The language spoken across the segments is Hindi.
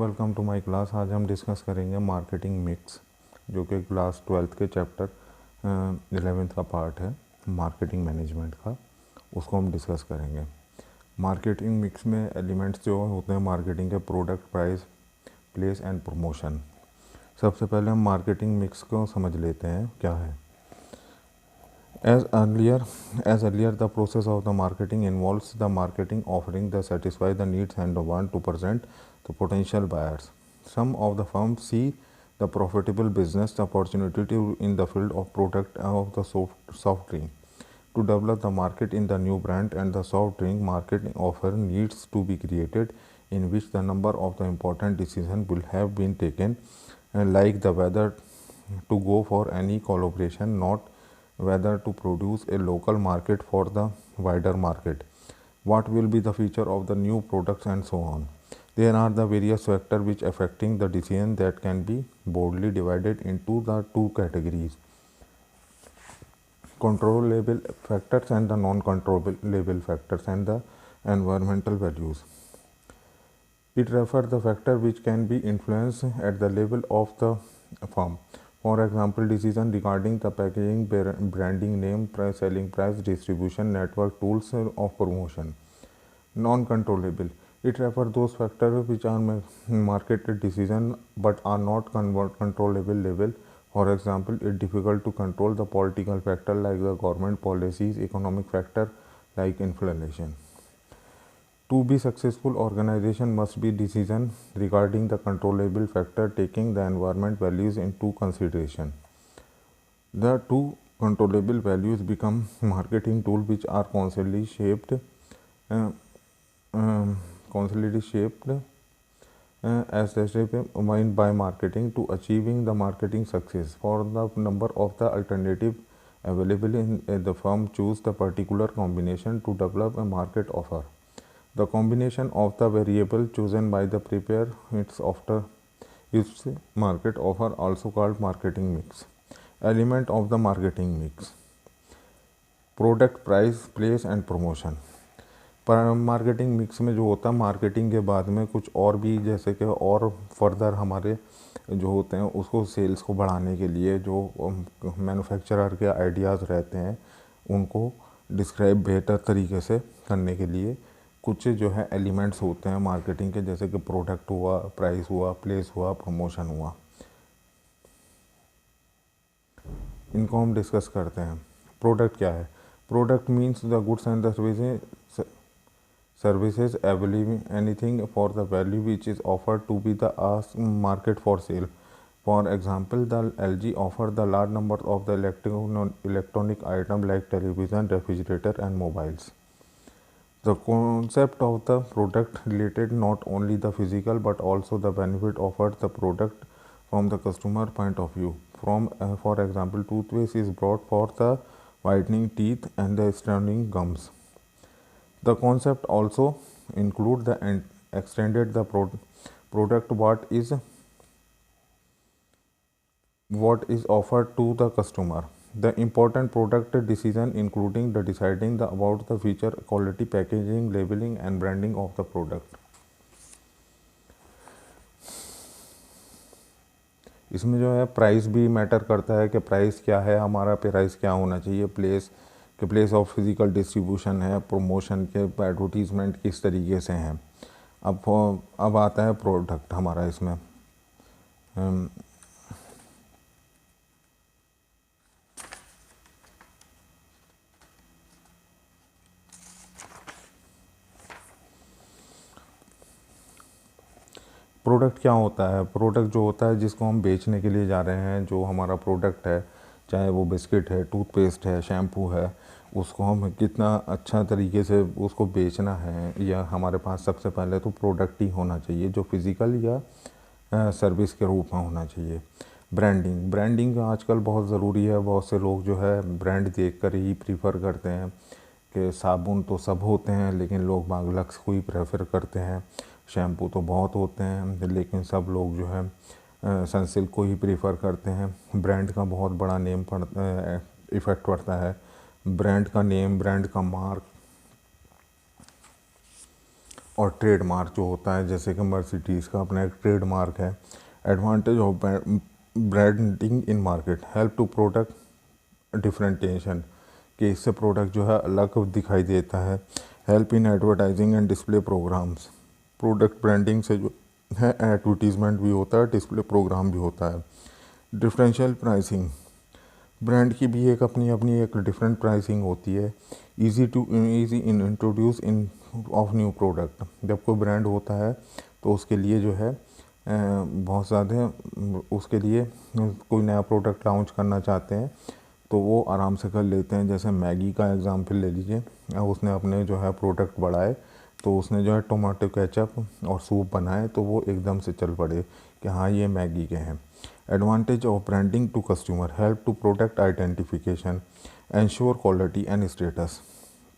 Welcome to my class. आज हम डिस्कस करेंगे मार्केटिंग मिक्स, जो कि क्लास 12th के चैप्टर 11th का पार्ट है मार्केटिंग मैनेजमेंट का। उसको हम डिस्कस करेंगे। मार्केटिंग मिक्स में एलिमेंट्स जो होते हैं मार्केटिंग के, product, price, place and promotion. सबसे पहले हम मार्केटिंग मिक्स को समझ लेते हैं क्या है। As earlier, the process of the marketing involves the marketing offering that satisfy the needs and the want to present the potential buyers. Some of the firms see the profitable business opportunity in the field of product of the soft drink. To develop the market in the new brand and the soft drink market offer needs to be created, in which the number of the important decisions will have been taken, like the whether to go for any collaboration, not whether to produce a local market for the wider market, what will be the feature of the new products, and so on. There are the various factors which affecting the decision that can be broadly divided into the two categories: controllable factors and the non-controllable factors, and the environmental values. It refers the factor which can be influenced at the level of the firm. For example, decision regarding the packaging, branding name, price, selling price, distribution network, tools of promotion. Non-controllable. It refers those factors which are market decision but are not controllable level. For example, it is difficult to control the political factor like the government policies, economic factor like inflation. To be successful, organization must be decision regarding the controllable factor, taking the environment values into consideration. The two controllable values become marketing tools which are constantly shaped as determined by marketing to achieving the marketing success. For the number of the alternative available in the firm, choose the particular combination to develop a market offer. The combination of the variable chosen by the prepare its market offer, also called marketing mix. Element of the marketing mix: product, price, place and promotion. पर मार्केटिंग मिक्स में जो होता है, मार्केटिंग के बाद में कुछ और भी, जैसे कि और फर्दर हमारे जो होते हैं उसको सेल्स को बढ़ाने के लिए जो मैन्युफैक्चरर के आइडियाज़ रहते हैं उनको डिस्क्राइब बेहतर तरीके से करने के लिए कुछ जो है एलिमेंट्स होते हैं मार्केटिंग के, जैसे कि प्रोडक्ट हुआ, प्राइस हुआ, प्लेस हुआ, प्रमोशन हुआ। इनको हम डिस्कस करते हैं। प्रोडक्ट क्या है? Product means the goods and the services available anything for the value which is offered to be the market for sale. For example, the LG offer the large number of the electronic items like television, refrigerator and mobiles. The concept of the product related not only the physical but also the benefit offered the product from the customer point of view. For example, toothpaste is brought for the whitening teeth and the straightening gums. The concept also include the extended the product what is offered to the customer. The important product decision including the deciding about the feature, quality, packaging, labeling and branding of the product. इसमें जो है प्राइस भी मैटर करता है कि प्राइस क्या है, हमारा प्राइस क्या होना चाहिए, प्लेस ऑफ फिज़िकल डिस्ट्रीब्यूशन है, प्रमोशन के एडवर्टीज़मेंट किस तरीके से हैं। अब आता है प्रोडक्ट हमारा। इसमें प्रोडक्ट क्या होता है? प्रोडक्ट जो होता है जिसको हम बेचने के लिए जा रहे हैं, जो हमारा प्रोडक्ट है, चाहे वो बिस्किट है, टूथपेस्ट है, शैम्पू है, उसको हम कितना अच्छा तरीके से उसको बेचना है, या हमारे पास सबसे पहले तो प्रोडक्ट ही होना चाहिए जो फिज़िकल या सर्विस के रूप में होना चाहिए। ब्रांडिंग आजकल बहुत ज़रूरी है। बहुत से लोग जो है ब्रांड देखकर ही प्रीफर करते हैं कि साबुन तो सब होते हैं लेकिन लोग बाग लक्स को ही प्रेफर करते हैं, शैम्पू तो बहुत होते हैं लेकिन सब लोग जो है सनसिल्क को ही प्रीफर करते हैं। ब्रांड का बहुत बड़ा नेम इफ़ेक्ट पड़ता है। ब्रांड का नेम, ब्रांड का मार्क और ट्रेडमार्क जो होता है, जैसे कि मर्सिडीज़ का अपना एक ट्रेडमार्क है। Advantage of branding in market, help to product differentiation, कि इससे प्रोडक्ट जो है अलग दिखाई देता है। Help in advertising and display programs, product branding से जो है एडवर्टीजमेंट भी होता है, डिस्प्ले प्रोग्राम भी होता है। डिफरेंशियल प्राइसिंग, ब्रांड की भी एक अपनी अपनी एक डिफरेंट प्राइसिंग होती है। Easy in introduce in of new product, जब कोई ब्रांड होता है तो उसके लिए जो है बहुत ज़्यादा, उसके लिए कोई नया प्रोडक्ट लॉन्च करना चाहते हैं तो वो आराम से कर लेते हैं। जैसे मैगी का एग्जांपल ले लीजिए, उसने अपने जो है प्रोडक्ट बढ़ाए तो उसने जो है टोमेटो केचप और सूप बनाए तो वो एकदम से चल पड़े कि हाँ ये मैगी के हैं। Advantage of branding to customer, help to product identification, ensure quality and status,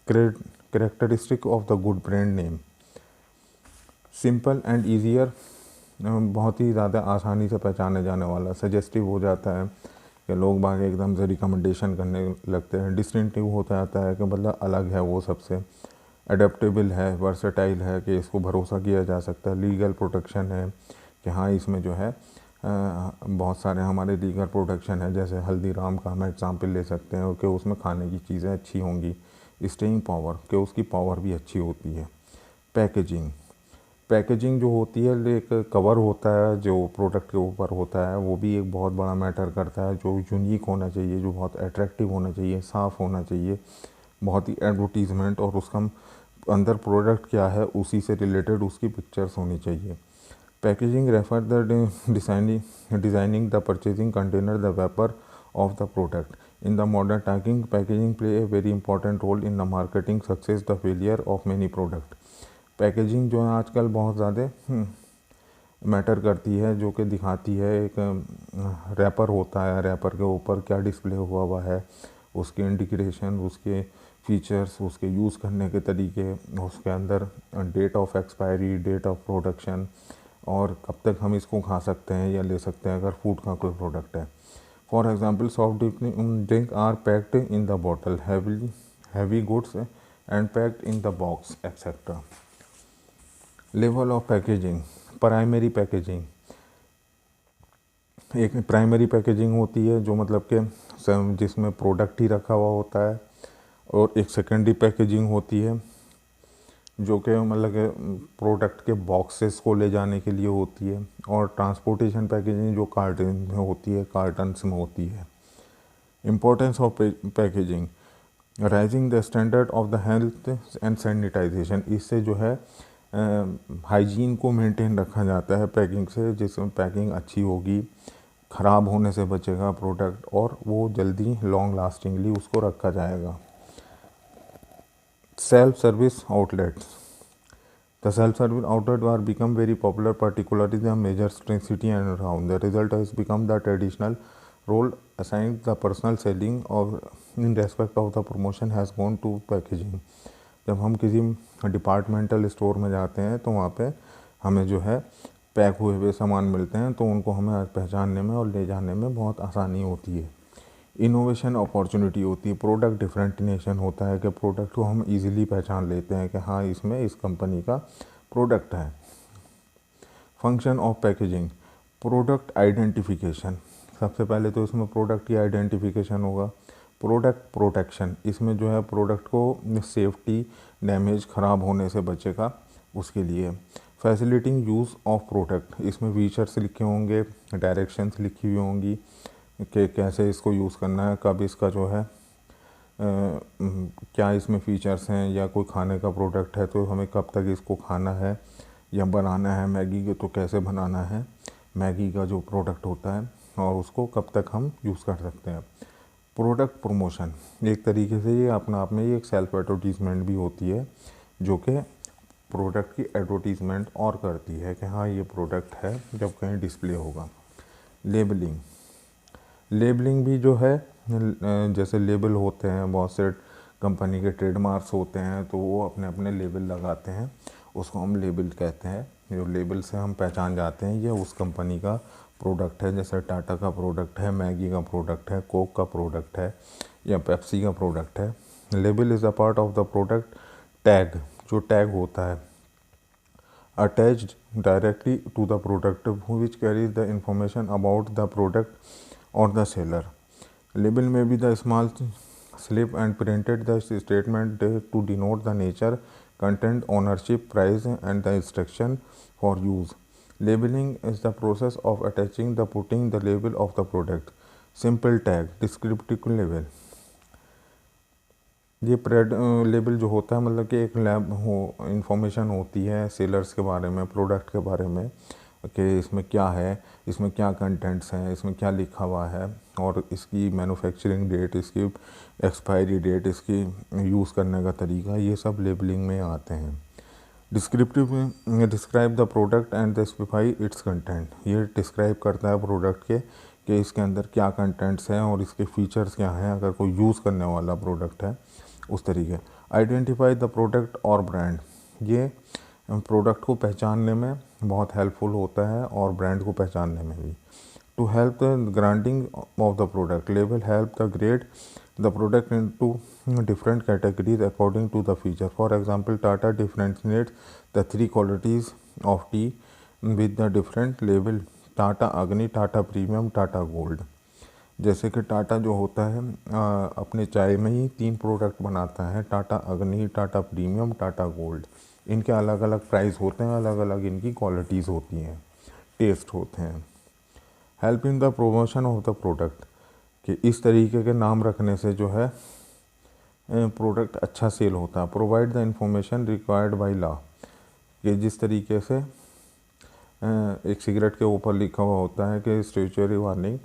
characteristic of the good brand name, simple and easier, बहुत ही ज़्यादा आसानी से पहचाने जाने वाला, सजेस्टिव हो जाता है कि लोग बाग एकदम से रिकमेंडेशन करने लगते हैं। डिस्टिंक्टिव होता जाता है कि मतलब अलग है वो सबसे। अडेप्टेबल है, वर्सेटाइल है कि इसको भरोसा किया जा सकता है। लीगल प्रोटेक्शन है कि हाँ इसमें जो है बहुत सारे हमारे लीगल प्रोटेक्शन है, जैसे हल्दीराम का हम एग्जाम्पल ले सकते हैं कि उसमें खाने की चीज़ें अच्छी होंगी। स्टेइंग पावर, कि उसकी पावर भी अच्छी होती है। पैकेजिंग, पैकेजिंग जो होती है, एक कवर होता है जो प्रोडक्ट के ऊपर होता है, वो भी एक बहुत बड़ा मैटर करता है। जो यूनिक होना चाहिए, जो बहुत अट्रैक्टिव होना चाहिए, साफ़ होना चाहिए, बहुत ही एडवर्टीज़मेंट, और उसका अंदर प्रोडक्ट क्या है उसी से रिलेटेड उसकी पिक्चर्स होनी चाहिए। Packaging refer the designing the purchasing container the wrapper of the product. In the modern timing packaging play a very important role in the marketing success the failure of many product. Packaging जो है आजकल बहुत ज़्यादा मैटर करती है, जो कि दिखाती है एक रैपर होता है, रैपर के ऊपर क्या डिस्प्ले हुआ है, उसके इंडिकेशन, उसके फीचर्स, उसके यूज़ करने के तरीके, उसके अंदर date of expiry, date of production, और कब तक हम इसको खा सकते हैं या ले सकते हैं अगर फूड का कोई प्रोडक्ट है। For example soft drink are packed in the bottle, heavy goods and packed in the box etcetera. Level of packaging, primary packaging, एक प्राइमरी पैकेजिंग होती है जो मतलब कि जिसमें प्रोडक्ट ही रखा हुआ होता है, और एक सेकेंडरी पैकेजिंग होती है जो कि मतलब कि प्रोडक्ट के बॉक्सेस को ले जाने के लिए होती है, और ट्रांसपोर्टेशन पैकेजिंग जो कार्टन में होती है, कार्टन्स में होती है। Importance of packaging, rising the standard of the health and sanitization, इससे जो है हाइजीन को मेंटेन रखा जाता है पैकिंग से, जिसमें पैकिंग अच्छी होगी, ख़राब होने से बचेगा प्रोडक्ट, और वो जल्दी लॉन्ग लास्टिंगली उसको रखा जाएगा। Self service outlets, the self service outlet are become very popular particularly the major city and around. The result has become the traditional role assigned the personal selling of in respect of the promotion has gone to packaging. जब हम किसी डिपार्टमेंटल स्टोर में जाते हैं तो वहाँ पे हमें जो है पैक हुए हुए सामान मिलते हैं, तो उनको हमें पहचानने में और ले जाने में बहुत आसानी होती है। इनोवेशन अपॉर्चुनिटी होती है, प्रोडक्ट डिफरेंटिएशन होता है कि प्रोडक्ट को हम इजीली पहचान लेते हैं कि हाँ इसमें इस कंपनी का प्रोडक्ट है। Function of packaging, product identification, सबसे पहले तो इसमें प्रोडक्ट की आइडेंटिफिकेशन होगा। प्रोडक्ट प्रोटेक्शन, इसमें जो है प्रोडक्ट को सेफ्टी, डैमेज, ख़राब होने से बचेगा उसके लिए। फैसिलिटिंग यूज़ ऑफ प्रोडक्ट, इसमें फीचर्स लिखे होंगे, डायरेक्शंस लिखी हुई होंगी कि कैसे इसको यूज़ करना है, कब इसका जो है क्या इसमें फ़ीचर्स हैं, या कोई खाने का प्रोडक्ट है तो हमें कब तक इसको खाना है या बनाना है मैगी के, तो कैसे बनाना है मैगी का जो प्रोडक्ट होता है, और उसको कब तक हम यूज़ कर सकते हैं। प्रोडक्ट प्रमोशन, एक तरीके से ये अपना आप में ये एक सेल्फ एडवर्टीज़मेंट भी होती है, जो कि प्रोडक्ट की एडवर्टीज़मेंट और करती है कि हाँ ये प्रोडक्ट है जब कहीं डिस्प्ले होगा। लेबलिंग, लेबलिंग भी जो है जैसे लेबल होते हैं, बहुत से कंपनी के ट्रेडमार्क्स होते हैं तो वो अपने अपने लेबल लगाते हैं, उसको हम लेबल कहते हैं। जो लेबल से हम पहचान जाते हैं ये उस कंपनी का प्रोडक्ट है, जैसे टाटा का प्रोडक्ट है, मैगी का प्रोडक्ट है, कोक का प्रोडक्ट है, या पेप्सी का प्रोडक्ट है। Label is a part of the product tag, जो टैग होता है attached directly to the product which carries the information about the product or the seller. Label may be the small slip and printed the statement to denote the nature, content, ownership, price and the instruction for use. Labeling is the process of attaching the putting the label of the product. Simple tag, descriptive label. ये लेबल जो होता है मतलब कि एक लैब हो इंफॉर्मेशन होती है सेलर्स के बारे में, प्रोडक्ट के बारे में कि इसमें क्या है, इसमें क्या कंटेंट्स हैं, इसमें क्या लिखा हुआ है और इसकी मैन्युफैक्चरिंग डेट, इसकी एक्सपायरी डेट, इसकी यूज़ करने का तरीका, ये सब लेबलिंग में आते हैं। डिस्क्रिप्टिव में describe the product and specify it's content, ये डिस्क्राइब करता है प्रोडक्ट के कि इसके अंदर क्या कंटेंट्स हैं और इसके फीचर्स क्या हैं अगर कोई यूज़ करने वाला प्रोडक्ट है उस तरीके। आइडेंटिफाई द प्रोडक्ट और ब्रांड, ये प्रोडक्ट को पहचानने में बहुत हेल्पफुल होता है और ब्रांड को पहचानने में भी। To help the grading of the product, label help the grade the product into different categories according to the feature. For example, Tata differentiates the three qualities of tea with the different label: Tata अग्नि, टाटा प्रीमियम, टाटा गोल्ड। जैसे कि टाटा जो होता है अपने चाय में ही 3 प्रोडक्ट बनाता है, टाटा अग्नि, टाटा प्रीमियम, टाटा गोल्ड। इनके अलग अलग प्राइस होते हैं, अलग अलग इनकी क्वालिटीज़ होती हैं, टेस्ट होते हैं। Help in the promotion of the product, कि इस तरीके के नाम रखने से जो है प्रोडक्ट अच्छा सेल होता है। Provide the information required by law, कि जिस तरीके से एक सिगरेट के ऊपर लिखा हुआ होता है कि स्टैट्यूटरी वार्निंग,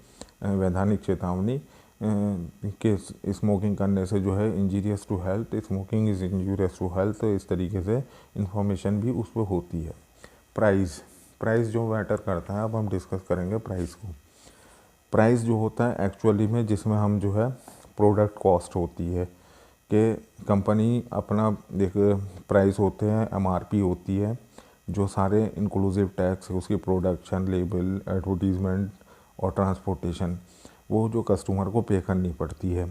वैधानिक चेतावनी कि स्मोकिंग करने से जो है injurious to health, smoking is injurious to health, तो इस तरीके से इंफॉर्मेशन भी उस पर होती है। प्राइस जो मैटर करता है, अब हम डिस्कस करेंगे प्राइस को। प्राइस जो होता है एक्चुअली में जिसमें हम जो है प्रोडक्ट कॉस्ट होती है कि कंपनी अपना एक प्राइस होते हैं, एमआरपी होती है, जो सारे इंक्लूसिव टैक्स, उसकी प्रोडक्शन, लेबल, एडवर्टीज़मेंट और ट्रांसपोर्टेशन, वो जो कस्टमर को पे करनी पड़ती है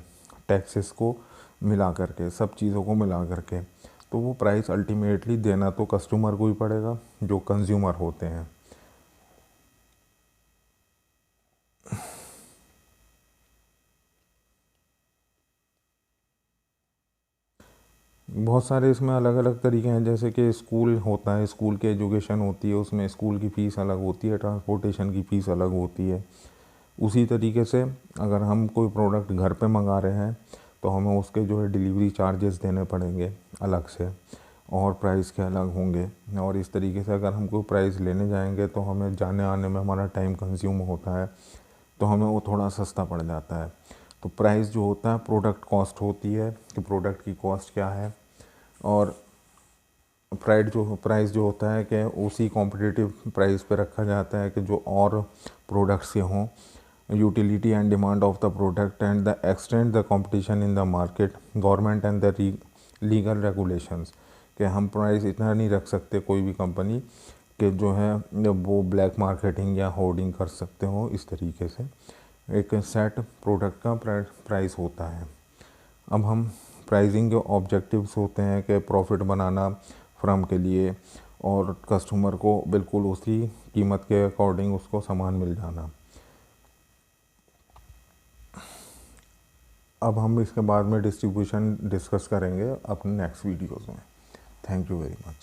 टैक्सेस को मिला करके, सब चीज़ों को मिला करके, तो वो प्राइस अल्टीमेटली देना तो कस्टमर को ही पड़ेगा जो कंज्यूमर होते हैं। बहुत सारे इसमें अलग अलग तरीके हैं, जैसे कि स्कूल होता है, स्कूल की एजुकेशन होती है, उसमें स्कूल की फ़ीस अलग होती है, ट्रांसपोर्टेशन की फ़ीस अलग होती है। उसी तरीके से अगर हम कोई प्रोडक्ट घर पे मंगा रहे हैं तो हमें उसके जो है डिलीवरी चार्जेस देने पड़ेंगे अलग से और प्राइस के अलग होंगे। और इस तरीके से अगर हम कोई प्राइस लेने जाएंगे तो हमें जाने आने में हमारा टाइम कंज्यूम होता है, तो हमें वो थोड़ा सस्ता पड़ जाता है। तो प्राइस जो होता है प्रोडक्ट कॉस्ट होती है कि प्रोडक्ट की कॉस्ट क्या है, और प्राइस जो होता है कि उसी कॉम्पिटिटिव प्राइस पे रखा जाता है कि जो और प्रोडक्ट्स के हों। Utility and demand of the product and the extend the competition in the market, government and the legal regulations, कि हम प्राइस इतना नहीं रख सकते कोई भी कंपनी कि जो है वो ब्लैक मार्केटिंग या होर्डिंग कर सकते हो। इस तरीके से एक सेट प्रोडक्ट का प्राइस होता है। अब हम प्राइसिंग के ऑब्जेक्टिव्स होते हैं कि प्रॉफिट बनाना फर्म के लिए और कस्टमर को बिल्कुल उसी कीमत के अकॉर्डिंग उसको सामान मिल जाना। अब हम इसके बाद में डिस्ट्रीब्यूशन डिस्कस करेंगे अपने नेक्स्ट वीडियोज़ में। Thank you very much.